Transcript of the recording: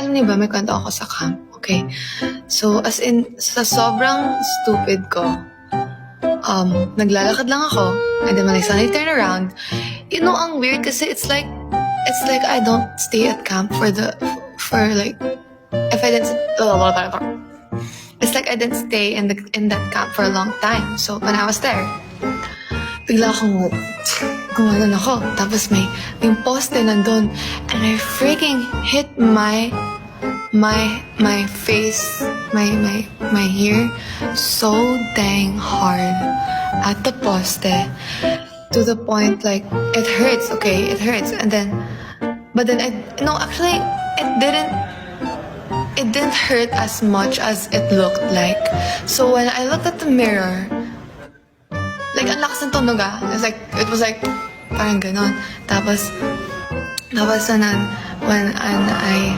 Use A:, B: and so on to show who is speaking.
A: alam niyo ba, may kwento ako sa camp, okay? So, as in, sa sobrang stupid ko, naglalakad lang ako, and then when I suddenly turn around, you know, ang weird kasi it's like I don't stay at camp for like, if I didn't, it's like I didn't stay in that camp for a long time. So, when I was there, bigla akong gumanon ako. Tapos may poste nandun. And I freaking hit my face, my ear so dang hard at the poste to the point like it hurts, okay? It hurts. And then, but then actually it didn't hurt as much as it looked like. So when I looked at the mirror, like, ang lakas ng tunog It was like, parang ganon. Tapos, when I